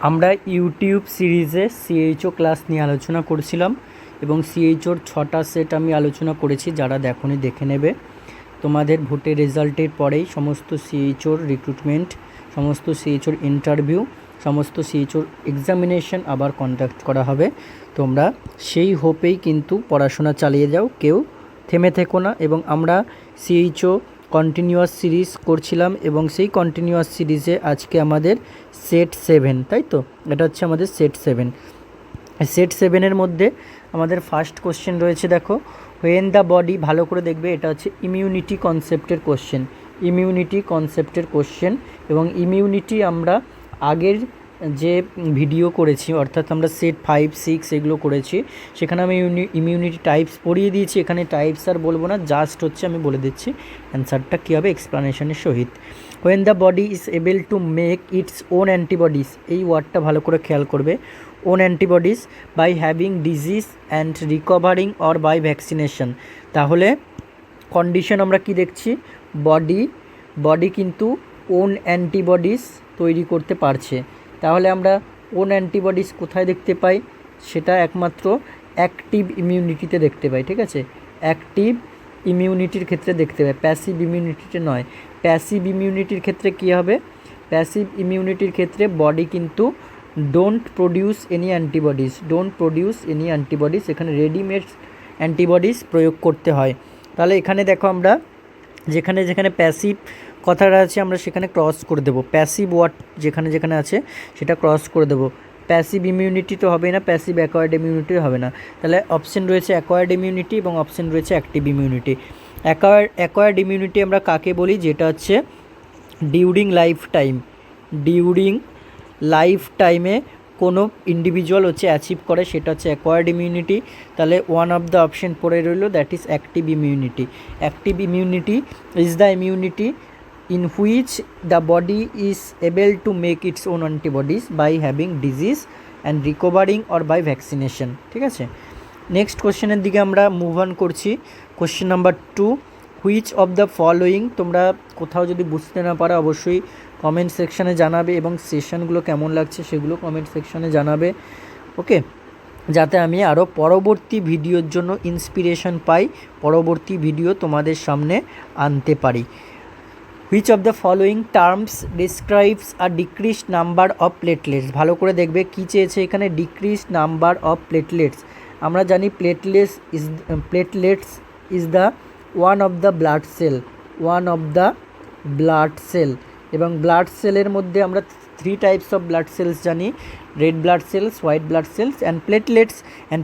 আমরা ইউটিউব সিরিজে CHO class নিয়ে আলোচনা করছিলাম এবং সিএইচওর 6টা সেট আমি আলোচনা করেছি। যারা দেখোনি দেখে নেবে। তোমাদের ভোটের রেজাল্টের পরেই সমস্ত সিএইচওর রিক্রুটমেন্ট, সমস্ত সিএইচওর ইন্টারভিউ, সমস্ত সিএইচওর এক্সামিনেশন আবার কন্ডাক্ট করা হবে। তোমরা সেই হোপেই কিন্তু পড়াশোনা চালিয়ে যাও, কেউ থেমে থেকো না। এবং আমরা সিএইচও কন্টিনিউয়াস সিরিজ করছিলাম এবং সেই কন্টিনিউয়াস সিরিজে আজকে আমাদের সেট 7, তাই তো? এটা হচ্ছে আমাদের সেট 7। সেট 7-এর মধ্যে আমাদের ফার্স্ট কোশ্চেন রয়েছে, দেখো, হোয়েন দ্য বডি, ভালো করে দেখবে, এটা হচ্ছে ইমিউনিটি কনসেপ্টের কোশ্চেন। ইমিউনিটি কনসেপ্টের কোশ্চেন এবং ইমিউনিটি আমরা আগের যে ভিডিও করেছি, অর্থাৎ আমরা সেট 5, 6 এগুলো করেছি, সেখানে আমি ইমিউনিটি টাইপস পড়িয়ে দিয়েছি। এখানে টাইপস আর বলবো না, জাস্ট হচ্ছে আমি বলে দিচ্ছি অ্যান্সারটা কী হবে এক্সপ্লানেশনের সহিত। When the body is able to make its own antibodies, এই ওয়ার্ডটা ভালো করে খেয়াল করবে, own antibodies by having disease and recovering or by vaccination. তাহলে কন্ডিশন আমরা কি দেখছি, বডি কিন্তু ওন অ্যান্টিবডিজ তৈরি করতে পারছে। তাহলে আমরা ওন অ্যান্টিবডিজ কোথায় দেখতে পাই? সেটা একমাত্র অ্যাক্টিভ ইমিউনিটিতে দেখতে পাই, ঠিক আছে? অ্যাক্টিভ ইমিউনিটির ক্ষেত্রে দেখতে পাই, প্যাসিভ ইমিউনিটিতে নয়। প্যাসিভ ইমিউনিটির ক্ষেত্রে কী হবে? প্যাসিভ ইমিউনিটির ক্ষেত্রে বডি কিন্তু ডোন্ট প্রডিউস এনি অ্যান্টিবডিজ, এখানে রেডিমেড অ্যান্টিবডিজ প্রয়োগ করতে হয়। তাহলে এখানে দেখো, আমরা যেখানে যেখানে প্যাসিভ কথাটা আছে আমরা সেখানে ক্রস করে দেবো, প্যাসিভ ওয়ার্ড যেখানে যেখানে আছে সেটা ক্রস করে দেবো। প্যাসিভ ইমিউনিটি তো হবে না, প্যাসিভ অ্যাকোয়ার্ড ইমিউনিটি হবে না। তাহলে অপশন রয়েছে অ্যাকোয়ার্ড ইমিউনিটি এবং অপশন রয়েছে অ্যাক্টিভ ইমিউনিটি। অ্যাকোয়ার্ড ইমিউনিটি আমরা কাকে বলি? যেটা হচ্ছে ডিউরিং লাইফ টাইমে কোনো ইন্ডিভিজুয়াল হচ্ছে অ্যাচিভ করে, সেটা হচ্ছে অ্যাকোয়ার্ড ইমিউনিটি। তাহলে ওয়ান অফ দ্য অপশন পড়ে রইল, that is active immunity. Active immunity is the immunity in which the body is able to make its own antibodies by having disease and recovering or by vaccination, ঠিক আছে? Next কোশ্চেনের দিকে আমরা move on করছি। Question number 2, which of the following, তোমরা কোথাও যদি বুঝতে না পারো অবশ্যই কমেন্ট সেকশানে জানাবে এবং সেশনগুলো কেমন লাগছে সেগুলো কমেন্ট সেকশানে জানাবে, ওকে? যাতে আমি আরও পরবর্তী ভিডিওর জন্য ইন্সপিরেশন পাই, পরবর্তী ভিডিও তোমাদের সামনে আনতে পারি। Which of the following terms describes a decreased number of platelets, ভালো করে দেখবে কী চেয়েছে এখানে, ডিক্রিজড নাম্বার অফ প্লেটলেটস। আমরা জানি platelets is the one of the blood cell, এবং ব্লাড সেলের মধ্যে আমরা 3 টাইপস অফ ব্লাড সেলস জানি, red blood cells, white blood cells and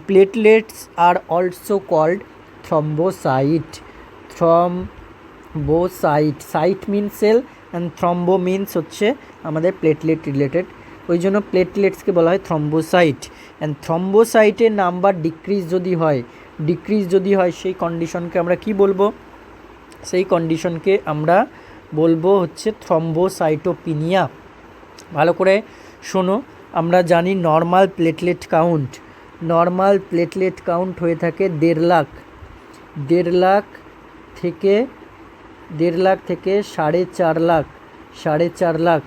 platelets are also called thrombocyte. Cyte means cell and thrombo means হচ্ছে আমাদের platelet related, ওই জন্য প্লেটলেটসকে বলা হয় থ্রম্বোসাইট। অ্যান্ড থ্রম্বোসাইটের নাম্বার ডিক্রিজ যদি হয় সেই কন্ডিশনকে আমরা কি বলবো? সেই কন্ডিশনকে আমরা বলবো হচ্ছে থ্রম্বোসাইটোপিনিয়া। ভালো করে শোনো, আমরা জানি নর্মাল প্লেটলেট কাউন্ট হয়ে থাকে 1.5 লাখ থেকে 4.5 লাখ।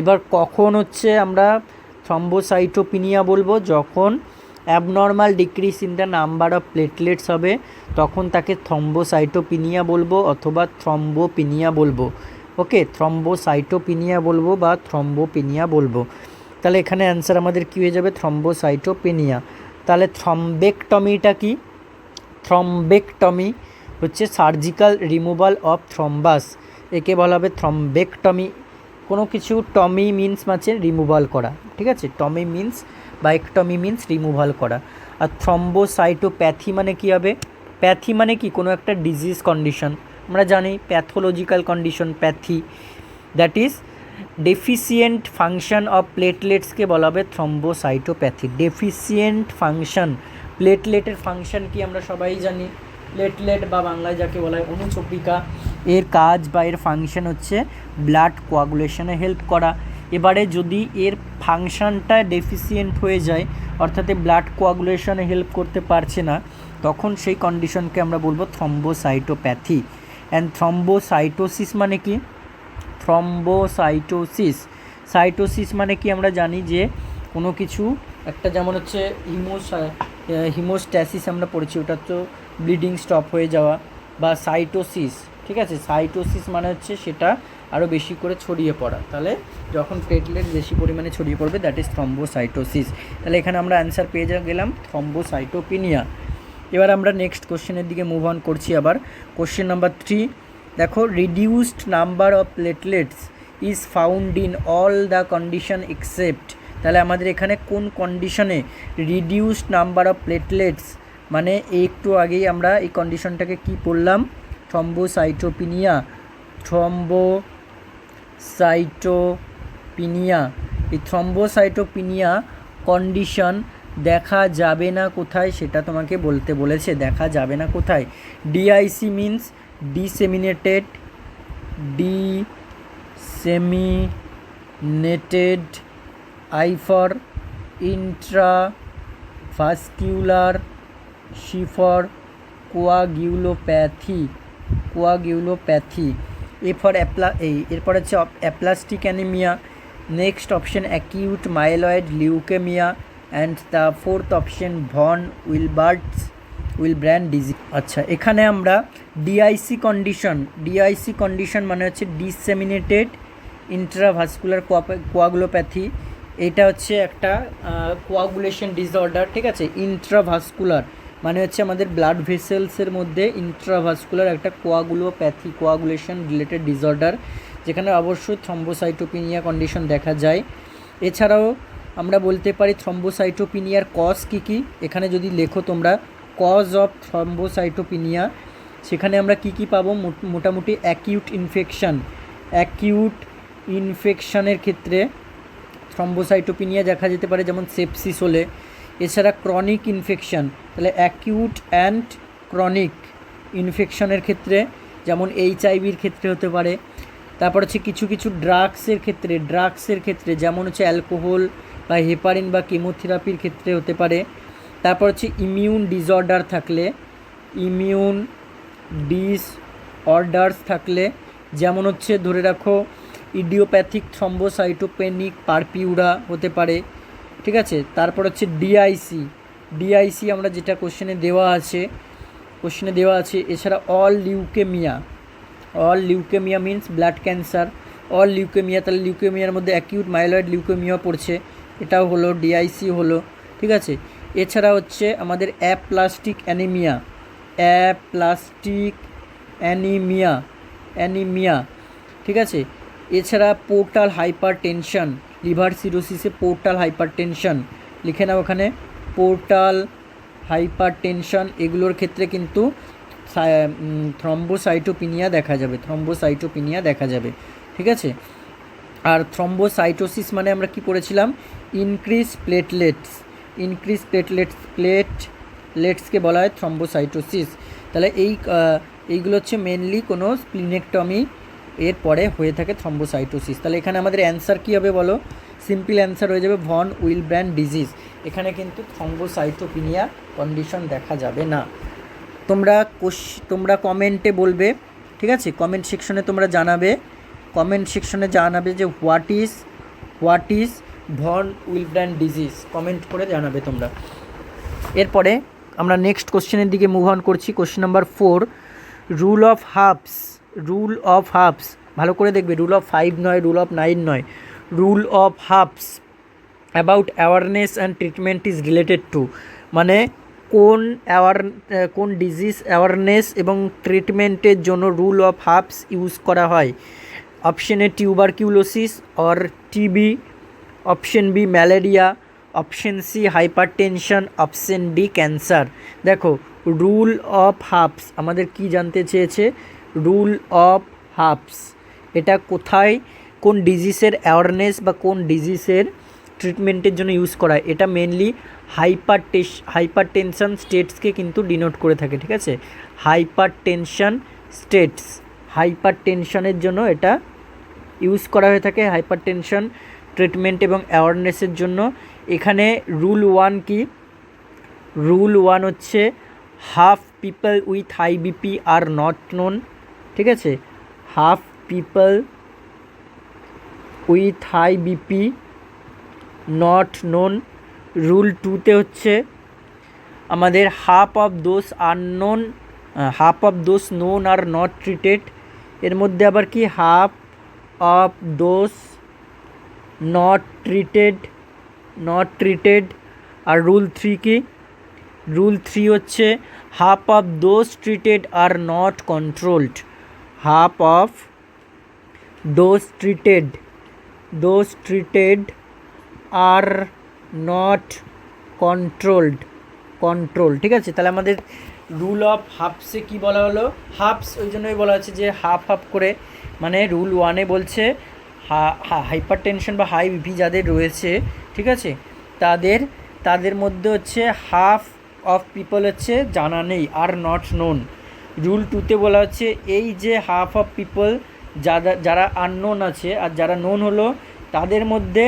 এবার কখন হচ্ছে আমরা থ্রম্বোসাইটোপিনিয়া বলবো? যখন abnormal decrease in the number of platelets হবে, তখন তাকে থ্রম্বোসাইটোপিনিয়া বলবো অথবা থ্রম্বোপিনিয়া বলবো, ওকে? থ্রম্বোসাইটোপিনিয়া বলবো বা থ্রম্বোপিনিয়া বলবো। তাহলে এখানে অ্যান্সার আমাদের কী হয়ে যাবে? থ্রম্বোসাইটোপিনিয়া। তাহলে থ্রম্বেকটমিটা কি? থ্রম্বেকটমি হচ্ছে সার্জিক্যাল রিমুভাল অফ থ্রম্বাস, একে বলা হবে থ্রম্বেকটমি। কোনো কিছু টমি মিন্স মানে রিমুভাল করা, ঠিক আছে? টমি মিন্স বা একটমি মিন্স রিমুভাল করা। আর থ্রম্বোসাইটোপ্যাথি মানে কী হবে? প্যাথি মানে কি? কোনো একটা ডিজিজ কন্ডিশন, আমরা জানি pathological condition pathy, that is deficient function of প্লেটলেটসকে বলা হবে থ্রম্বোসাইটোপ্যাথি। ডেফিসিয়েন্ট ফাংশন, প্লেটলেটের ফাংশন কি আমরা সবাই জানি, প্লেটলেট বা বাংলায় যাকে বলা হয় অনুচক্রিকা, এর কাজ বা এর ফাংশন হচ্ছে ব্লাড কোয়াগুলেশনে হেল্প করা। এবারে যদি এর ফাংশনটা ডেফিসিয়েন্ট হয়ে যায়, অর্থাৎ ব্লাড কোয়াগুলেশনে হেল্প করতে পারছে না, তখন সেই কন্ডিশনকে আমরা বলবো থ্রম্বোসাইটোপ্যাথি। অ্যান্ড থ্রম্বোসাইটোসিস মানে কি? সাইটোসিস মানে কি? আমরা জানি যে কোনো কিছু একটা, যেমন হচ্ছে হিমোস্ট্যাসিস আমরা পড়েছি, ওটা তো ব্লিডিং স্টপ হয়ে যাওয়া, বা সাইটোসিস, ঠিক আছে, সাইটোসিস মানে হচ্ছে সেটা আরও বেশি করে ছড়িয়ে পড়া, তাহলে যখন প্লেটলেট বেশি পরিমাণে ছড়িয়ে পড়বে দ্যাট ইজ থ্রম্বোসাইটোসিস। তাহলে এখানে আমরা অ্যান্সার পেয়ে গেলাম থ্রম্বোসাইটোপিনিয়া। এবার আমরা নেক্সট কোশ্চেনের দিকে মুভ অন করছি। আবার কোশ্চেন নাম্বার 3 দেখো, reduced number of platelets is found in all the condition except. তাহলে আমাদের এখানে কোন কন্ডিশনে রিডিউসড নাম্বার অফ প্লেটলেটস, মানে একটু আগেই আমরা এই কন্ডিশনটাকে কি পড়লাম, থ্রম্বোসাইটোপিনিয়া। থ্রম্বোসাইটোপিনিয়া, এই থ্রম্বোসাইটোপিনিয়া কন্ডিশন দেখা যাবে না কোথায়, সেটা তোমাকে বলতে বলেছে। দেখা যাবে না কোথায়? DIC means disseminated, I for intravascular, C for coagulopathy, এরপর হচ্ছে aplastic anaemia, next option acute myeloid leukaemia, and the fourth option von Willebrand disease. আচ্ছা, এখানে আমরা ডিআইসি কন্ডিশন মানে হচ্ছে ডিসেমিনেটেড ইন্ট্রাভাস্কুলার কোয়াগুলোপ্যাথি, এটা হচ্ছে একটা কোয়াগুলেশন ডিসঅর্ডার, ঠিক আছে। ইন্ট্রাভাস্কুলার মানে হচ্ছে আমাদের ব্লাড ভেসেলসের মধ্যে ইন্ট্রাভাস্কুলার একটা কোয়াগুলেশন রিলেটেড ডিসঅর্ডার, যেখানে অবশ্যই থ্রম্বোসাইটোপিনিয়া কন্ডিশন দেখা যায়। এছাড়াও আমরা বলতে পারি থ্রম্বোসাইটোপিনিয়ার কজ কী কী, এখানে যদি লেখো তোমরা কজ অফ থ্রম্বোসাইটোপিনিয়া, সেখানে আমরা কি কি পাবো, মোটামুটি অ্যাকিউট ইনফেকশনের ক্ষেত্রে থ্রম্বোসাইটোপিনিয়া দেখা যেতে পারে, যেমন সেপসিস হলে। এছাড়া ক্রনিক ইনফেকশন, তাহলে অ্যাকিউট অ্যান্ড ক্রনিক ইনফেকশনের ক্ষেত্রে, যেমন এইচআইভির ক্ষেত্রে হতে পারে। তারপর হচ্ছে কিছু কিছু ড্রাগসের ক্ষেত্রে, যেমন হচ্ছে অ্যালকোহল বা হেপারিন বা কেমোথেরাপির ক্ষেত্রে হতে পারে। তারপর হচ্ছে ইমিউন ডিসঅর্ডার্স থাকলে, যেমন হচ্ছে ধরে রাখো ইডিওপ্যাথিক থ্রম্বোসাইটোপেনিক পারপিউরা হতে পারে, ঠিক আছে। তারপর হচ্ছে ডিআইসি আমরা যেটা কোশ্চেনে দেওয়া আছে। এছাড়া all leukaemia means blood cancer, all leukaemia, তাহলে লিউকেমিয়ার মধ্যে অ্যাকিউট মাইলয়েড লিউকেমিয়া পড়ছে, এটাও হলো ডিআইসি হলো, ঠিক আছে। এছাড়া হচ্ছে আমাদের অ্যাপ্লাস্টিক অ্যানিমিয়া, ঠিক আছে। এছাড়া পোর্টাল হাইপারটেনশন, লিভার সিরোসিসে পোর্টাল হাইপারটেনশন, লিখে নাও ওখানে পোর্টাল হাইপারটেনশন, এগুলোর ক্ষেত্রে কিন্তু থ্রম্বোসাইটোপিনিয়া দেখা যাবে, ঠিক আছে। আর থ্রম্বোসাইটোসিস মানে আমরা কি পড়েছিলাম, ইনক্রিজ প্লেটলেটসকে বলা হয় থ্রম্বোসাইটোসিস। তাহলে এইগুলো হচ্ছে মেনলি কোনো স্প্লিনেক্টমি এর পরে হয়ে থাকে থ্রম্বোসাইটোসিস। তাহলে এখানে আমাদের অ্যান্সার কী হবে বলো, সিম্পল অ্যান্সার হয়ে যাবে ভন উইলব্র্যান্ড ডিজিজ। এখানে কিন্তু থ্রম্বোসাইটোপিনিয়া কন্ডিশন দেখা যাবে না। তোমরা কমেন্টে বলবে, ঠিক আছে, কমেন্ট সেকশনে তোমরা জানাবে যে what is von Willebrand disease, comment করে জানাবে তোমরা। এরপরে আমরা নেক্সট কোশ্চেনের দিকে মুভ অন করছি। Question number 4, rule of hubs, ভালো করে দেখবে, রুল অফ 5 নয়, রুল অফ 9 নয়, rule of hubs about awareness and treatment is related to, মানে কোন ডিজিজ অ্যাওয়ারনেস এবং ট্রিটমেন্টের জন্য রুল অফ হাবস ইউজ করা হয়। Option A tuberculosis or TB, option B malaria, option C hypertension, option D cancer. দেখো, rule of halves আমাদের কি জানতে চেয়েছে, রুল অফ হাবস এটা কোথায়, কোন ডিজিজের অ্যাওয়ারনেস বা কোন ডিজিজের ট্রিটমেন্টের জন্য ইউজ করা হয়। এটা মেনলি হাইপারটেনশন স্টেটসকে কিন্তু ডিনোট করে থাকে, ঠিক আছে। হাইপারটেনশনের জন্য এটা ইউজ করা হয়ে থাকে, হাইপারটেনশন ট্রিটমেন্ট এবং অ্যাওয়ারনেসের জন্য। এখানে রুল 1 কি, রুল 1 হচ্ছে half people with high BP are not known, ঠিক আছে। Half people with high BP not known. Rule টুতে হচ্ছে আমাদের half of those known are not treated. এর মধ্যে আবার কি half of those not treated. আর রুল থ্রি কি? রুল থ্রি হচ্ছে half of those treated are not controlled. Half of those treated are not control. ঠিক আছে, তাহলে আমাদের রুল অফ হাফসে কি বলা হলো? হাফস ওই জন্যই বলা হচ্ছে যে হাফ করে, মানে রুল ওয়ানে বলছে হাইপার টেনশন বা হাই বিপি যাদের রয়েছে, ঠিক আছে, তাদের মধ্যে হচ্ছে হাফ অফ পিপল হচ্ছে জানা নেই আর নট নোন। রুল টুতে বলা হচ্ছে এই যে হাফ অফ পিপল যারা আননোন আছে আর যারা নোন হলো, তাদের মধ্যে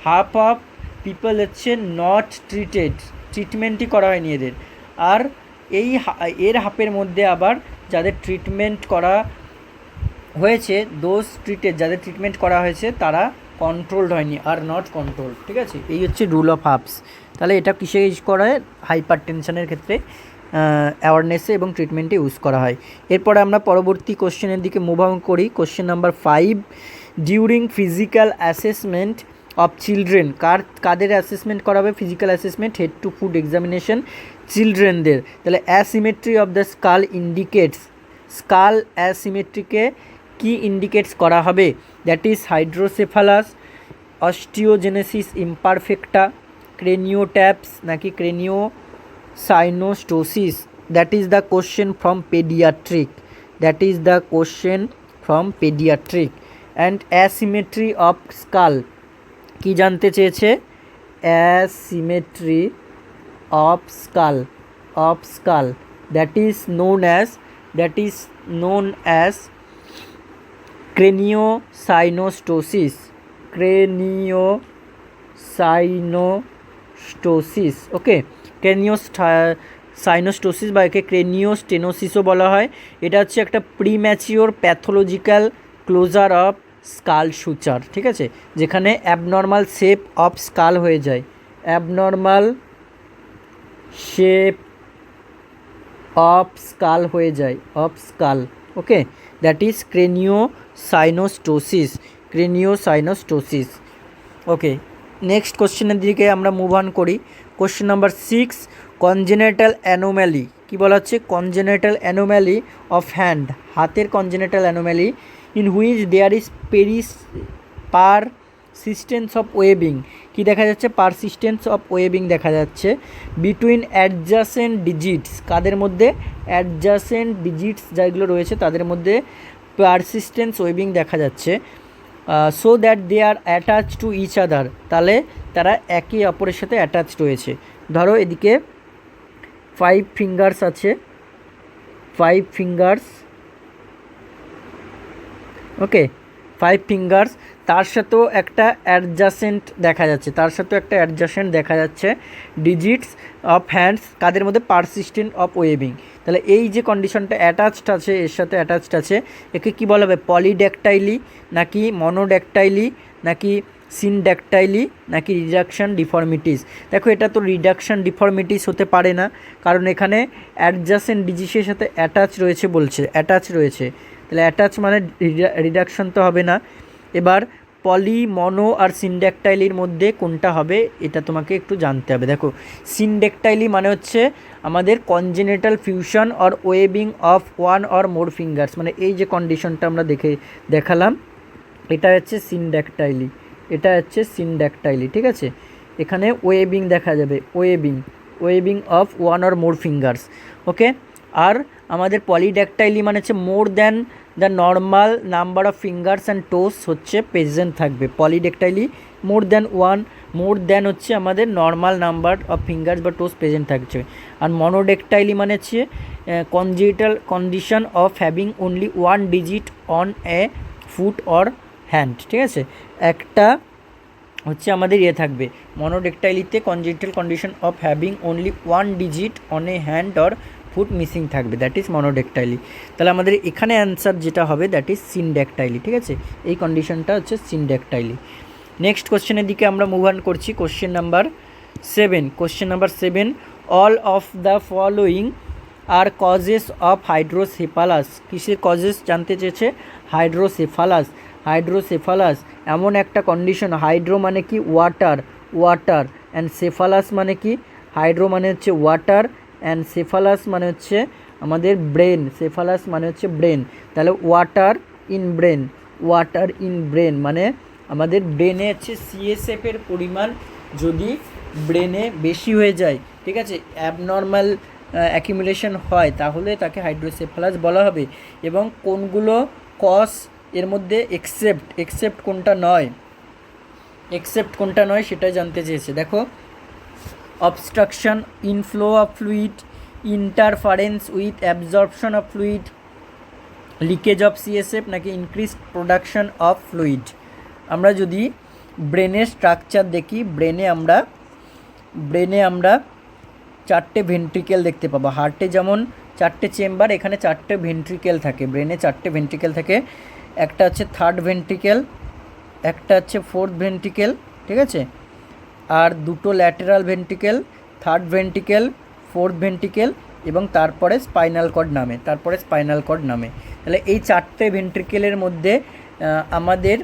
হাফ অফ পিপল হচ্ছে নট ট্রিটমেন্টই করা হয়নি এদের। আর এর হাফের মধ্যে আবার যাদের ট্রিটমেন্ট করা হয়েছে, যাদের ট্রিটমেন্ট করা হয়েছে তারা কন্ট্রোলড হয়নি আর নট কন্ট্রোল। ঠিক আছে, এই হচ্ছে রুল অফ হাফস। তাহলে এটা কিসে ইউজ করা হয়? হাইপার টেনশনের ক্ষেত্রে অ্যাওয়ারনেসে এবং ট্রিটমেন্টে ইউজ করা হয়। এরপরে আমরা পরবর্তী কোশ্চেনের দিকে মুভ অন করি। Question number 5, during physical assessment of children, কাদের অ্যাসেসমেন্ট করা হবে? Physical assessment, head to foot examination, চিলড্রেনদের। তাহলে asymmetry of the skull indicates, skull অ্যাসিমেট্রিকে কি ইন্ডিকেটস করা হবে? That is hydrocephalus, osteogenesis imperfecta, craniotabes নাকি craniosynostosis? That is the question from paediatric. And asymmetry of skull কি জানতে চেয়েছে? Asymmetry of skull that is known as craniosynostosis. Okay, craniosynostosis বা একে ক্রেনিওস্টেনোসিসও বলা হয়। এটা হচ্ছে একটা premature pathological closure of skull suture. ঠিক আছে, যেখানে অ্যাবনর্মাল শেপ অফ স্কাল হয়ে যায়, অ্যাবনর্মাল শেপ অফ স্কাল হয়ে যায়, of skull. Okay, that is craniosynostosis. Okay, next কোশ্চেনের দিকে আমরা মুভ অন করি। কোশ্চেন নাম্বার 6, কনজেনিটাল অ্যানোম্যালি কি বলা হচ্ছে? কনজেনিটাল অ্যানোম্যালি অফ হ্যান্ড, হাতের congenital anomaly in which there is persistence of webbing. কি দেখা যাচ্ছে? পারসিস্টেন্স অফ ওয়েবিং দেখা যাচ্ছে বিটুইন অ্যাডজাসেন্ট ডিজিটস। কাদের মধ্যে? অ্যাডজাসেন্ট ডিজিটস যেগুলো রয়েছে তাদের মধ্যে পারসিস্টেন্স ওয়েবিং দেখা যাচ্ছে। So that they are attach to each other, তাহলে তারা একে অপরের সাথে অ্যাটাচ রয়েছে। ধরো এদিকে 5 ফিঙ্গার্স আছে, 5 ফিঙ্গার্স, ওকে, 5 ফিঙ্গার্স, তার সাথেও একটা অ্যাডজাসেন্ট দেখা যাচ্ছে, ডিজিটস অফ হ্যান্ডস কাদের মধ্যে? Persistent of webbing. তাহলে এই যে কন্ডিশনটা অ্যাটাচড আছে, এর সাথে অ্যাটাচড আছে, একে কী বলা হবে? পলিড্যাকটাইলি নাকি মনোড্যাকটাইলি নাকি সিনড্যাকটাইলি নাকি রিডাকশান ডিফর্মিটিস? দেখো এটা তো রিডাকশান ডিফর্মিটিস হতে পারে না, কারণ এখানে অ্যাডজাসেন্ট ডিজিটের সাথে অ্যাটাচ রয়েছে, তাহলে অ্যাটাচ মানে রিডাকশান তো হবে না। এবার পলি, মনো আর সিনড্যাকটাইলির মধ্যে কোনটা হবে এটা তোমাকে একটু জানতে হবে। দেখো সিনড্যাকটাইলি মানে হচ্ছে আমাদের congenital fusion or webbing of one or more fingers, মানে এই যে কন্ডিশনটা আমরা দেখালাম এটা হচ্ছে সিনড্যাকটাইলি। ঠিক আছে, এখানে ওয়েবিং দেখা যাবে, webbing of one or more fingers. Okay, আর আমাদের পলিড্যাকটাইলি মানে হচ্ছে more than the normal number of fingers and toes হচ্ছে প্রেজেন্ট থাকবে। পলিড্যাকটাইলি মোর দ্যান হচ্ছে আমাদের নর্মাল নাম্বার অফ ফিঙ্গার্স বা টোস প্রেজেন্ট থাকছে। আর মনোড্যাকটাইলি মানে হচ্ছে congenital condition of having only 1 digit on a foot or hand. ঠিক আছে, একটা হচ্ছে আমাদের থাকবে মনোড্যাকটাইলিতে congenital condition of having only 1 digit on a hand or foot missing থাকবে, দ্যাট ইজ মনোড্যাকটাইলি। তাহলে আমাদের এখানে অ্যান্সার যেটা হবে দ্যাট ইজ সিনড্যাকটাইলি। ঠিক আছে, এই কন্ডিশনটা হচ্ছে সিনড্যাকটাইলি। নেক্সট কোশ্চেনের দিকে আমরা মুভ অন করছি। Question number 7, all of the following R causes of hydrocephalus. কিসের কজেস জানতে চেয়েছে? হাইড্রোসেফালাস। হাইড্রোসেফালাস এমন একটা কন্ডিশন, হাইড্রো মানে কি ওয়াটার, ওয়াটার অ্যান্ড সেফালাস মানে কি? হাইড্রো মানে হচ্ছে ওয়াটার অ্যান্ড সেফালাস মানে হচ্ছে আমাদের ব্রেন, সেফালাস মানে হচ্ছে ব্রেন। তাহলে water in brain, water in brain মানে আমাদের ব্রেনে হচ্ছে সিএসএফের পরিমাণ যদি ব্রেনে বেশি হয়ে যায়, ঠিক আছে, অ্যাবনর্মাল অ্যাকিউমুলেশন হয়, তাহলে তাকে হাইড্রোসেফালাস বলা হবে। এবং কোনগুলো কজ এর মধ্যে এক্সেপ্ট কোনটা নয়, সেটাই জানতে চেয়েছে। দেখো, obstruction, inflow of fluid, interference with absorption of fluid, leakage of CSF নাকি ইনক্রিজড প্রোডাকশন অফ ফ্লুইড। আমরা যদি ব্রেনের স্ট্রাকচার দেখি, ব্রেনে আমরা 4টে ভেন্ট্রিকেল দেখতে পাবো। হার্টে যেমন 4টে চেম্বার, এখানে 4টে ভেন্ট্রিকেল থাকে, ব্রেনে 4টে ভেন্ট্রিকেল থাকে। একটা হচ্ছে থার্ড ভেন্ট্রিকেল, একটা হচ্ছে ফোর্থ ভেন্ট্রিকেল, ঠিক আছে, আর দুটো lateral ventricle, third ventricle, fourth ventricle এবং তারপরে স্পাইনাল কর্ড নামে। তাহলে এই 4টে ভেন্ট্রিকেলের মধ্যে আমাদের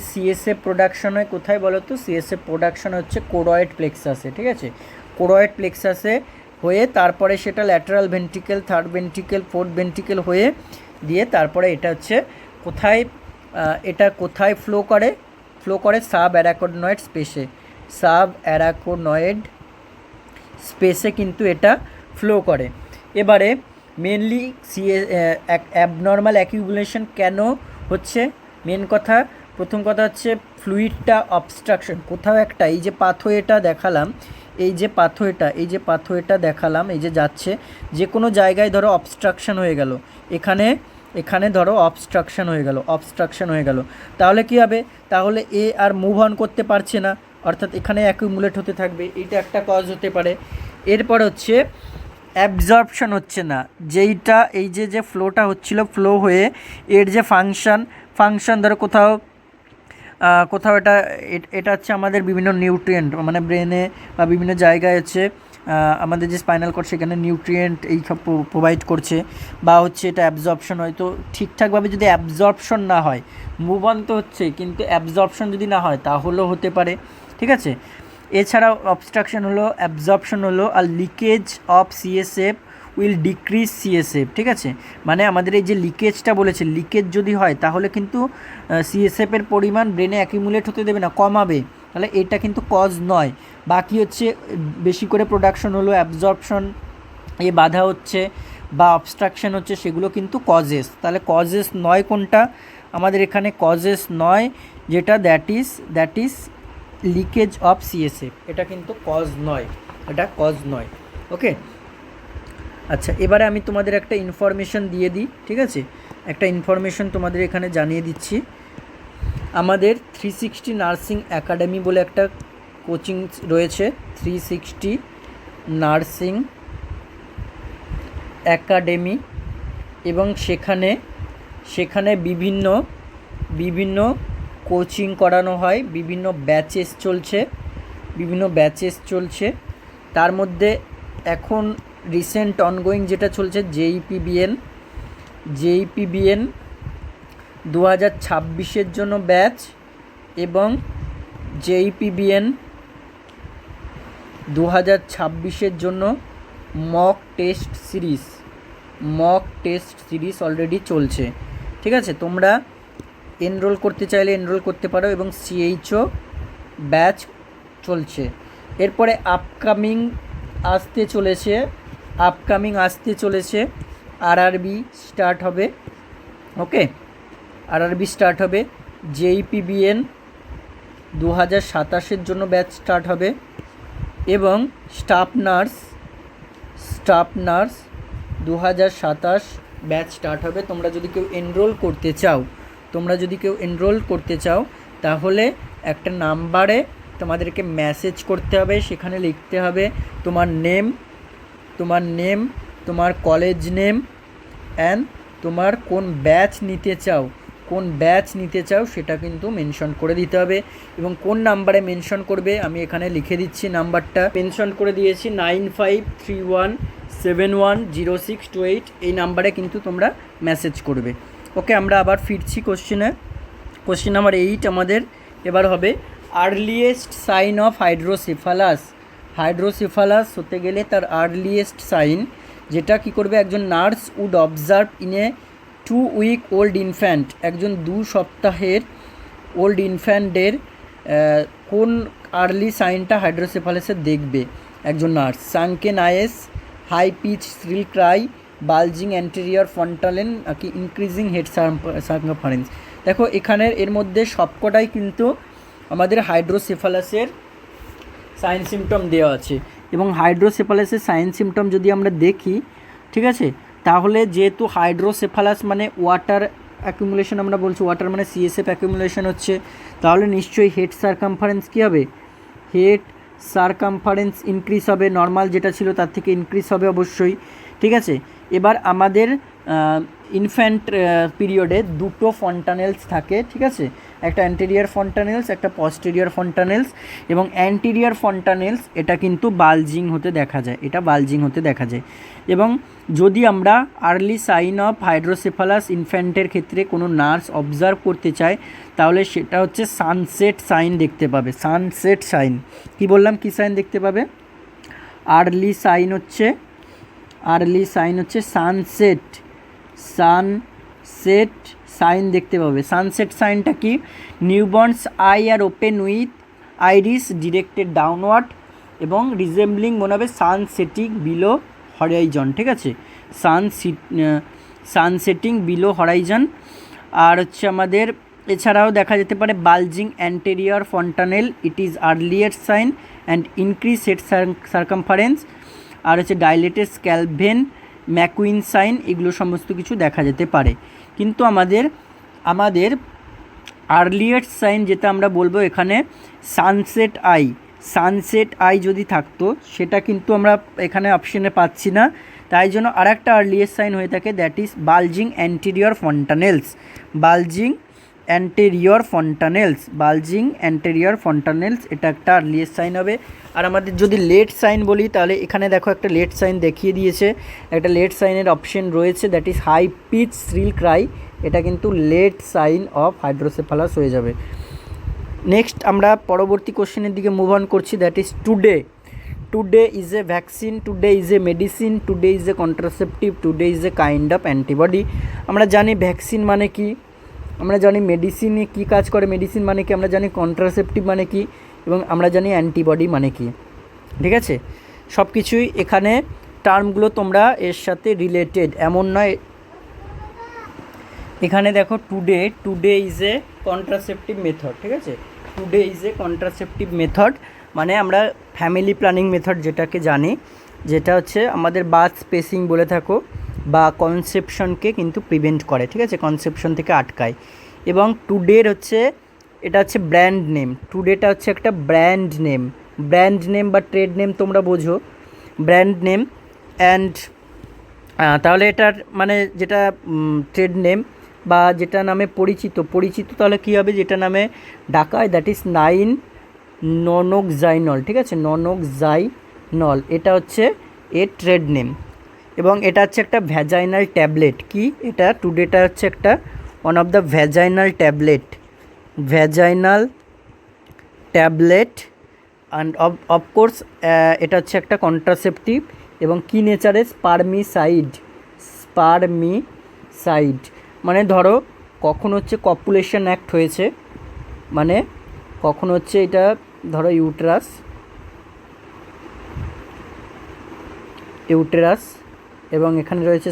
সিএসএফ প্রোডাকশন হয় কোথায় বলো তো? সিএসএফ প্রোডাকশন হচ্ছে কোরয়েড প্লেক্সাসে, ঠিক আছে, কোরয়েড প্লেক্সাসে হয়ে তারপরে সেটা lateral ventricle, third ventricle, fourth ventricle হয়ে দিয়ে তারপরে এটা হচ্ছে কোথায় ফ্লো করে সাব অ্যারাকোনয়েড স্পেসে কিন্তু এটা ফ্লো করে। এবারে মেনলি অ্যাবনর্মাল অ্যাকিউমুলেশন কেন হচ্ছে? প্রথম কথা হচ্ছে ফ্লুইডটা অবস্ট্রাকশন, কোথাও একটা, এই যে পাথওয়েটা দেখালাম, এই যে পাথওয়েটা দেখালাম, এই যে যাচ্ছে, যে কোনো জায়গায় ধরো অবস্ট্রাকশন হয়ে গেল, এখানে ধরো অবস্ট্রাকশন হয়ে গেল, তাহলে কি হবে? তাহলে এ আর মুভ অন করতে পারছে না, অর্থাৎ এখানে অ্যাকিউমুলেট হতে থাকবে, এইটা একটা কজ হতে পারে। এরপর হচ্ছে অ্যাবজর্পশন হচ্ছে না, এই যে ফ্লোটা হচ্ছিল, ফ্লো হয়ে এর যে ফাংশন ধরো কোথাও এটা হচ্ছে আমাদের বিভিন্ন নিউট্রিয়েন্ট, মানে ব্রেনে বা বিভিন্ন জায়গায় হচ্ছে আমাদের যে স্পাইনাল কর্ড সেখানে নিউট্রিয়েন্ট এই সব প্রোভাইড করছে, বা হচ্ছে এটা অ্যাবজর্পশন হয়। তো ঠিকঠাকভাবে যদি অ্যাবজর্পশন না হয়, মুভ অন তো হচ্ছে কিন্তু অ্যাবজর্পশন যদি না হয় তাহলেও হতে পারে, ঠিক আছে। এছাড়াও অ্যাবজর্পশন হলো আর leakage of CSF will decrease CSF, ঠিক আছে, মানে আমাদের এই যে লিকেজটা বলেছে, লিকেজ যদি হয় তাহলে কিন্তু সিএসএফের পরিমাণ ব্রেনে অ্যাকিউমুলেট হতে দেবে না, কমাবে, তাহলে এটা কিন্তু কজ নয়। বাকি হচ্ছে বেশি করে প্রোডাকশন হলো, অ্যাবজর্পশন এ বাধা হচ্ছে বা অবস্ট্রাকশন হচ্ছে, সেগুলো কিন্তু কজেস। তাহলে কজেস নয় কোনটা? আমাদের এখানে কজেস নয় যেটা, that is leakage of CSF, এটা কিন্তু কজ নয়, ওকে। আচ্ছা, এবারে আমি তোমাদের একটা ইনফরমেশন দিয়ে দিই, ঠিক আছে, একটা ইনফরমেশন তোমাদের এখানে জানিয়ে দিচ্ছি। আমাদের 360 নার্সিং একাডেমি বলে একটা কোচিং রয়েছে, 360 নার্সিং একাডেমি, এবং সেখানে বিভিন্ন কোচিং করানো হয়, বিভিন্ন ব্যাচেস চলছে। তার মধ্যে এখন রিসেন্ট অনগোয়িং যেটা চলছে জেইপিবিএন 2026-এর জন্য ব্যাচ, এবং জেইপিবিএন 2026-এর জন্য মক টেস্ট সিরিজ অলরেডি চলছে, ঠিক আছে। তোমরা এনরোল করতে চাইলে এনরোল করতে পারো, এবং সিএইচও ব্যাচ চলছে। এরপরে আপকামিং আসতে চলেছে আরআরবি স্টার্ট হবে, ওকে, আরআরবি স্টার্ট হবে। জেইপিবিএন 2027-এর জন্য ব্যাচ স্টার্ট হবে, এবং স্টাফ নার্স 2027 ব্যাচ স্টার্ট হবে। তোমরা যদি কেউ এনরোল করতে চাও তাহলে একটা নাম্বারে তোমাদেরকে মেসেজ করতে হবে, সেখানে লিখতে হবে তোমার নেম, তোমার কলেজ নেম অ্যান্ড তোমার কোন ব্যাচ নিতে চাও, কোন ব্যাচ নিতে চাও সেটা কিন্তু মেনশন করে দিতে হবে, এবং কোন নাম্বারে মেনশন করবে আমি এখানে লিখে দিচ্ছি, নাম্বারটা মেনশন করে দিয়েছি 9531710628, এই নাম্বারে কিন্তু তোমরা মেসেজ করবে। ওকে, আমরা আবার ফিরছি কোশ্চেনে। কোশ্চেন নাম্বার 8 আমাদের এবার হবে earliest sign of hydrocephalus. Hydrocephalus হতে গেলে তার আর্লিয়েস্ট সাইন, যেটা কি করবে একজন nurse would observe in a 2 week old infant, একজন 2 সপ্তাহের ওল্ড ইনফ্যান্টের কোন আর্লি সাইনটা হাইড্রোসেফালাসের দেখবে একজন nurse? Sunken eyes, high pitch shrill cry, bulging anterior fontanelle, নাকি ইনক্রিজিং হেড সার্কামফারেন্স। দেখো এখানের এর মধ্যে সবকটাই কিন্তু আমাদের হাইড্রোসেফালাসের সাইন সিমটম দেওয়া আছে, এবং হাইড্রোসেফালাসের সাইন সিমটম যদি আমরা দেখি, ঠিক আছে, তাহলে যেহেতু হাইড্রোসেফালাস মানে ওয়াটার অ্যাকুমুলেশন, আমরা বলছি ওয়াটার মানে সিএসএফ অ্যাকুমুলেশন হচ্ছে, তাহলে নিশ্চয়ই হেড সার্কামফারেন্স কী হবে? হেড সার্কামফারেন্স ইনক্রিজ হবে, নর্মাল যেটা ছিল তার থেকে ইনক্রিজ হবে অবশ্যই, ঠিক আছে। এবার আমাদের ইনফ্যান্ট পিরিয়ডে 2টো ফন্টানেলস থাকে, ঠিক আছে, একটা অ্যান্টেরিয়ার ফন্টানেলস, একটা পস্টেরিয়র ফন্টানেলস, এবং অ্যান্টেরিয়ার ফন্টানেলস এটা কিন্তু বালজিং হতে দেখা যায়, এটা বালজিং হতে দেখা যায়। এবং যদি আমরা আর্লি সাইন অফ হাইড্রোসেফালাস ইনফ্যান্টের ক্ষেত্রে কোনো নার্স অবজার্ভ করতে চায়, তাহলে সেটা হচ্ছে সানসেট সাইন দেখতে পাবে। সানসেট সাইন কি বললাম, কি সাইন দেখতে পাবে? আর্লি সাইন হচ্ছে সানসেট সাইন দেখতে পাবে। সানসেট সাইনটা কি? Newborn's eye are open with iris directed downward এবং রিজেম্বলিং মনে হবে সান সেটিং বিলো হরাইজন, ঠিক আছে, সানসেটিং বিলো হরাইজন। আর হচ্ছে আমাদের এছাড়াও দেখা যেতে পারে bulging anterior fontanelle, it is earliest sign and increase head circumference. আর হচ্ছে ডাইলেটেড স্ক্যালভেন, ম্যাকুইন সাইন, এগুলো সমস্ত কিছু দেখা যেতে পারে। কিন্তু আমাদের আর্লিয়েস্ট সাইন যেটা আমরা বলবো এখানে সানসেট আই যদি থাকতো, সেটা কিন্তু আমরা এখানে অপশনে পাচ্ছি না, তাই জন্য আর একটা আর্লিয়েস্ট সাইন হয়ে থাকে, দ্যাট ইজ বালজিং অ্যান্টেরিয়র ফন্টানেলস, এটা একটা আর্লিয়েস্ট সাইন হবে। আর আমাদের যদি লেট সাইন বলি, তাহলে এখানে দেখো একটা লেট সাইন দেখিয়ে দিয়েছে, একটা লেট সাইনের অপশন রয়েছে, that is high pitch shrill cry, এটা কিন্তু লেট সাইন অফ হাইড্রোসেফালাস হয়ে যাবে। নেক্সট আমরা পরবর্তী কোশ্চেনের দিকে মুভ অন করছি, that is today is A vaccine, today is A medicine, today is a contraceptive, today is a kind of antibody. আমরা জানি ভ্যাকসিন মানে কি, আমরা জানি মেডিসিনে কী কাজ করে, মেডিসিন মানে কি, আমরা জানি কন্ট্রাসেপটিভ মানে কি, এবং আমরা জানি অ্যান্টিবডি মানে কি, ঠিক আছে। সব কিছুই এখানে টার্মগুলো তোমরা এর সাথে রিলেটেড, এমন নয়। এখানে দেখো today is a contraceptive method, ঠিক আছে, today is a contraceptive method মানে আমরা ফ্যামিলি প্ল্যানিং মেথড যেটাকে জানি, যেটা হচ্ছে আমাদের বার্থ স্পেসিং বলে থাকো, বা কনসেপশনকে কিন্তু প্রিভেন্ট করে, ঠিক আছে, কনসেপশন থেকে আটকায়। এবং টুডের হচ্ছে এটা হচ্ছে ব্র্যান্ড নেম, টুডেটা হচ্ছে একটা ব্র্যান্ড নেম বা ট্রেড নেম, তোমরা বোঝো ব্র্যান্ড নেম। অ্যান্ড তাহলে এটার মানে যেটা ট্রেড নেম বা যেটা নামে পরিচিত, তাহলে কী হবে, যেটা নামে ডাকায়, দ্যাট ইজ ননোক্সাইনল, ঠিক আছে, ননোক্সাইনল, এটা হচ্ছে এর ট্রেড নেম। এবং এটা হচ্ছে একটা ভ্যাজাইনাল ট্যাবলেট, কি এটা, টুডেটা হচ্ছে একটা one of the vaginal tablet and of course এটা হচ্ছে একটা কন্ট্রাসেপটিভ, এবং কি নেচারে, স্পারমিসাইড। মানে ধরো কখন হচ্ছে কপুলেশন অ্যাক্ট হয়েছে, মানে কখন হচ্ছে এটা ধরো ইউটেরাস এবং এখানে রয়েছে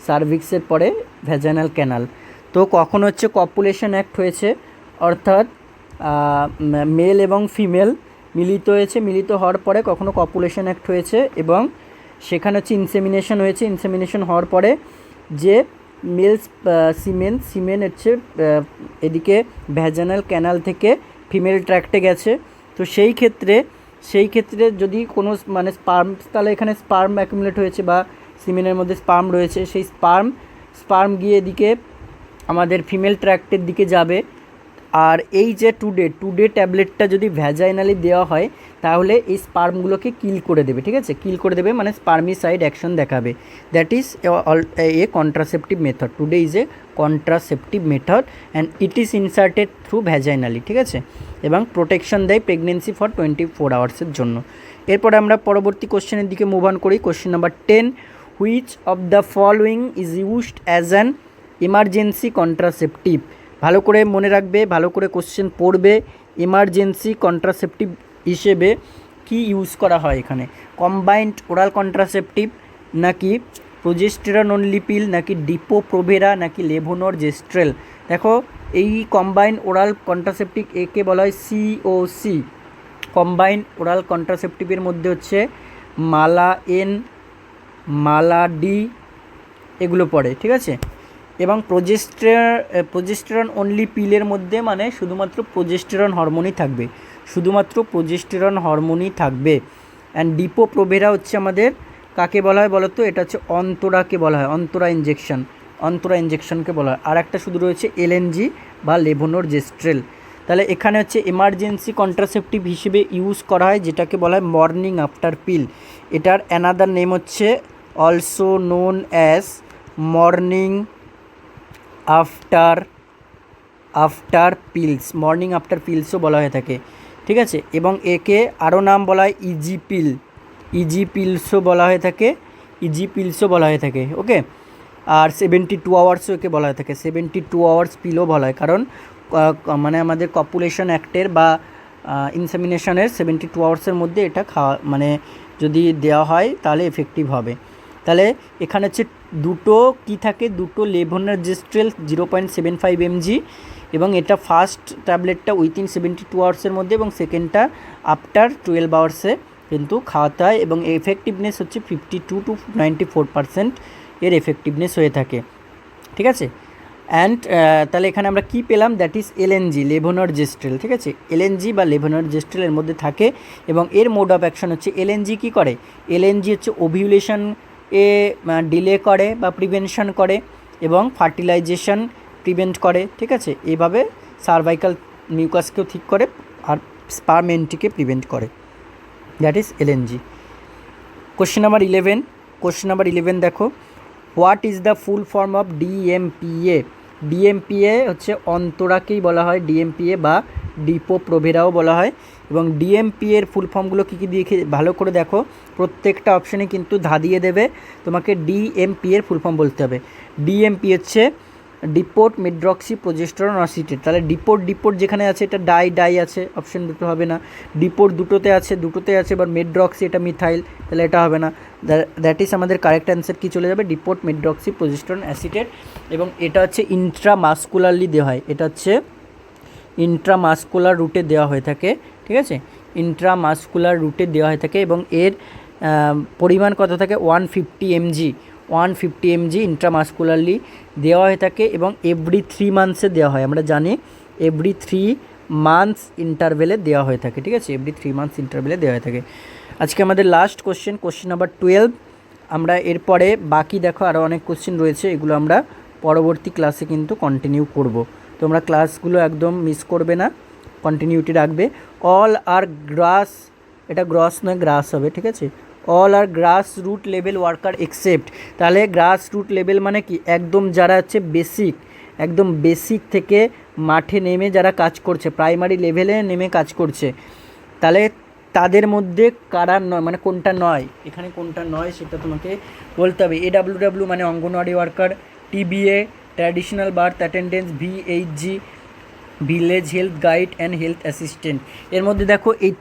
সার্ভিক্সের পরে ভ্যাজাইনাল ক্যানাল। তো কখন হচ্ছে কপুলেশন অ্যাক্ট হয়েছে, অর্থাৎ মেল এবং ফিমেল মিলিত হওয়ার পরে কখনো কপুলেশন অ্যাক্ট হয়েছে, এবং সেখানে হচ্ছে ইনসেমিনেশন হওয়ার পরে যে মেল সিমেন হচ্ছে এদিকে ভ্যাজাইনাল ক্যানাল থেকে ফিমেল ট্র্যাক্টে গেছে। তো সেই ক্ষেত্রে যদি কোনো মানে স্পার্ম, তাহলে এখানে স্পার্ম অ্যাকুমুলেট হয়েছে বা সিমেনের মধ্যে স্পার্ম রয়েছে, সেই স্পার্ম স্পার্ম গিয়ে এদিকে আমাদের ফিমেল ট্র্যাক্টের দিকে যাবে। আর এই যে টুডে ট্যাবলেটটা যদি ভ্যাজাইনালি দেওয়া হয় তাহলে এই স্পার্মগুলোকে কিল করে দেবে, ঠিক আছে, কিল করে দেবে মানে স্পার্মিসাইড অ্যাকশন দেখাবে। That is a contraceptive method. Today is a contraceptive method and it is inserted through vaginally, ঠিক আছে, এবং প্রোটেকশন দেয় প্রেগনেন্সি ফর 24 আওয়ার্সের জন্য। এরপরে আমরা পরবর্তী কোশ্চেনের দিকে মুভ অন করি। Question number 10, which of the following is used as an emergency contraceptive. ভালো করে মনে রাখবে, ভালো করে কোশ্চেন পড়বে। এমার্জেন্সি কন্ট্রাসেপটিভ হিসেবে কি ইউজ করা হয় এখানে? কম্বাইন্ড ওরাল কন্ট্রাসেপটিভ, নাকি প্রোজেস্টেরন অনলি পিল, নাকি ডিপো প্রোভেরা, নাকি লেভোনরজেস্ট্রেল। দেখো এই কম্বাইন্ড ওরাল কন্ট্রাসেপটিভ একে বলা হয় সিওসি। কম্বাইন্ড ওরাল কন্ট্রাসেপটিভের মধ্যে হচ্ছে মালা এন, মালা ডি এগুলো পড়ে, ঠিক আছে। এবং প্রোজেস্টেরন অনলি পিলের মধ্যে মানে শুধুমাত্র প্রোজেস্টেরন হরমোনই থাকবে, শুধুমাত্র প্রোজেস্টেরন হরমোনই থাকবে। অ্যান্ড ডিপো প্রোভেরা হচ্ছে আমাদের কাকে বলা হয় বলো তো? এটা হচ্ছে অন্তরাকে বলা হয়, অন্তরা ইঞ্জেকশনকে বলা হয়। আর একটা শুধু রয়েছে এলএনজি বা লেভোনরজেস্ট্রেল। তাহলে এখানে হচ্ছে এমার্জেন্সি কন্ট্রাসেপটিভ হিসেবে ইউজ করা হয় যেটাকে বলা হয় মর্নিং আফটার পিল। এটার অ্যানাদার নেম হচ্ছে also known as morning after pills, morning after পিলসও বলা হয়ে থাকে, ঠিক আছে। এবং একে আরও নাম বলা হয় ইজি পিলসও বলা হয়ে থাকে, ওকে। আর 72 আওয়ার্সও একে বলা হয়ে থাকে, 72 আওয়ার্স পিলও বলা হয়, কারণ মানে আমাদের কপুলেশন অ্যাক্টের বা ইনসেমিনেশনের 72 আওয়ার্সের মধ্যে এটা খাওয়া মানে যদি দেওয়া হয় তাহলে এফেক্টিভ হবে। তাহলে এখানে হচ্ছে দুটো কি থাকে, দুটো লেভোনরজেস্ট্রেল 0.75 mg, এবং এটা ফার্স্ট ট্যাবলেটটা উইথিন 72 আওয়ার্সের মধ্যে এবং সেকেন্ডটা আফটার 12 আওয়ার্সে কিন্তু খাওয়াতে হয়। এবং এফেক্টিভনেস হচ্ছে 52 to 94% এর এফেক্টিভনেস হয়ে থাকে, ঠিক আছে। অ্যান্ড তাহলে এখানে আমরা কি পেলাম? দ্যাট ইজ এলএনজি, লেভোনরজেস্ট্রেল, ঠিক আছে। এলএনজি বা লেভোনরজেস্ট্রেলের মধ্যে থাকে এবং এর মোড অফ অ্যাকশন হচ্ছে এলএনজি কী করে? এলএনজি হচ্ছে ওভিউলেশন এ ডিলে করে বা প্রিভেনশন করে এবং ফার্টিলাইজেশন প্রিভেন্ট করে, ঠিক আছে। এইভাবে সার্ভাইকাল মিউকাসকেও ঠিক করে আর স্পার্ম এন্ট্রিকে প্রিভেন্ট করে, that is LNG. Question number 11 দেখো, what is the full form of DMPA? DMPA হচ্ছে অন্তরাকেই বলা হয় ডিএমপিএ বা ডিপো প্রোভেরাও বলা হয়। এবং ডিএমপিএ এর ফুল ফর্মগুলো কী কী দিয়ে ভালো করে দেখো, প্রত্যেকটা অপশানে কিন্তু দিয়ে দেবে, তোমাকে ডিএমপিএ এর ফুল ফর্ম বলতে হবে। ডিএমপি হচ্ছে ডিপোর্ট মেড্রক্সি প্রোজেস্টেরন অ্যাসিটেট। তাহলে ডিপোর্ট যেখানে আছে এটা ডাই আছে, অপশন দুটো হবে না। ডিপোর্ট দুটোতে আছে, এবার মেড্রক্সি এটা মিথাইল, তাহলে এটা হবে না। দ্যাট ইজ আমাদের কারেক্ট অ্যান্সার কি চলে যাবে? Depot medroxyprogesterone acetate. এবং এটা হচ্ছে ইন্ট্রামাস্কুলারলি দেওয়া হয়, এটা হচ্ছে ইন্ট্রামাস্কুলার রুটে দেওয়া হয়ে থাকে, ঠিক আছে, ইন্ট্রামাস্কুলার রুটে দেওয়া হয়ে থাকে। এবং এর পরিমাণ কত থাকে? 150 mg ইন্ট্রামাস্কুলারলি দেওয়া হয়ে থাকে এবং এভরি 3 মান্থসে দেওয়া হয়। আমরা জানি এভরি 3 মান্থস ইন্টারভেলে দেওয়া হয়ে থাকে, ঠিক আছে, এভরি 3 মান্থস ইন্টারভেলে দেওয়া হয়ে থাকে। আজকে আমাদের লাস্ট কোশ্চেন নাম্বার 12। আমরা এরপরে বাকি দেখো আরও অনেক কোশ্চেন রয়েছে, এগুলো আমরা পরবর্তী ক্লাসে কিন্তু কন্টিনিউ করব। তোমরা ক্লাসগুলো একদম মিস করবে না, কন্টিনিউটি রাখবে। অল আর গ্রাস, এটা গ্রস নয় গ্রাস হবে, ঠিক আছে। অল আর গ্রাস রুট লেভেল ওয়ার্কার এক্সেপ্ট। তাহলে গ্রাস রুট লেভেল মানে কি? একদম যারা হচ্ছে একদম বেসিক থেকে মাঠে নেমে যারা কাজ করছে, প্রাইমারি লেভেলে নেমে কাজ করছে, তাহলে তাদের মধ্যে কারা নয়, মানে কোনটা নয়, এখানে কোনটা নয় সেটা তোমাকে বলতে হবে। AWW মানে anganwadi worker, TBA traditional birth attendance, VHG village health guide and health assistant. এর মধ্যে দেখো এই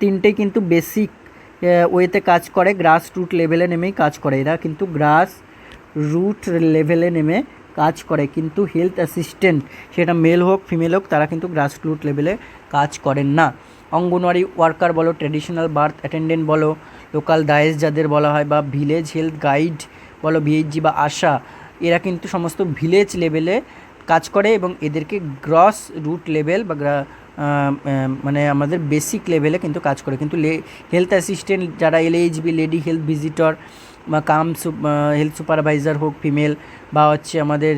তিনটেই কিন্তু বেসিক ওয়েতে কাজ করে, গ্রাস রুট লেভেলে নেমেই কাজ করে, এরা কিন্তু গ্রাস রুট লেভেলে নেমে কাজ করে। কিন্তু হেলথ অ্যাসিস্ট্যান্ট সেটা মেল হোক ফিমেল হোক তারা কিন্তু গ্রাস রুট লেভেলে কাজ করেন না। অঙ্গনওয়াড়ি ওয়ার্কার বলো, ট্র্যাডিশনাল বার্থ অ্যাটেন্ডেন্ট বলো, লোকাল দায়েস যাদের বলা হয়, বা ভিলেজ হেলথ গাইড বলো, VHG বা আশা, এরা কিন্তু সমস্ত ভিলেজ লেভেলে কাজ করে এবং এদেরকে গ্রস রুট লেভেল বা মানে আমাদের বেসিক লেভেলে কিন্তু কাজ করে। কিন্তু হেলথ অ্যাসিস্ট্যান্ট যারা LHB লেডি হেলথ ভিজিটর বা হেলথ সুপারভাইজার হোক ফিমেল বা হচ্ছে আমাদের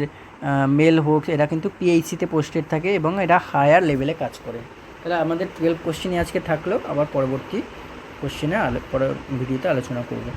মেল হোক, এরা কিন্তু পিএইচসিতে পোস্টেড থাকে এবং এরা হায়ার লেভেলে কাজ করে। তাহলে আমাদের 12 কোশ্চেনই আজকে থাকলো, আবার পরবর্তী কোশ্চেনে পরের ভিডিওতে আলোচনা করব।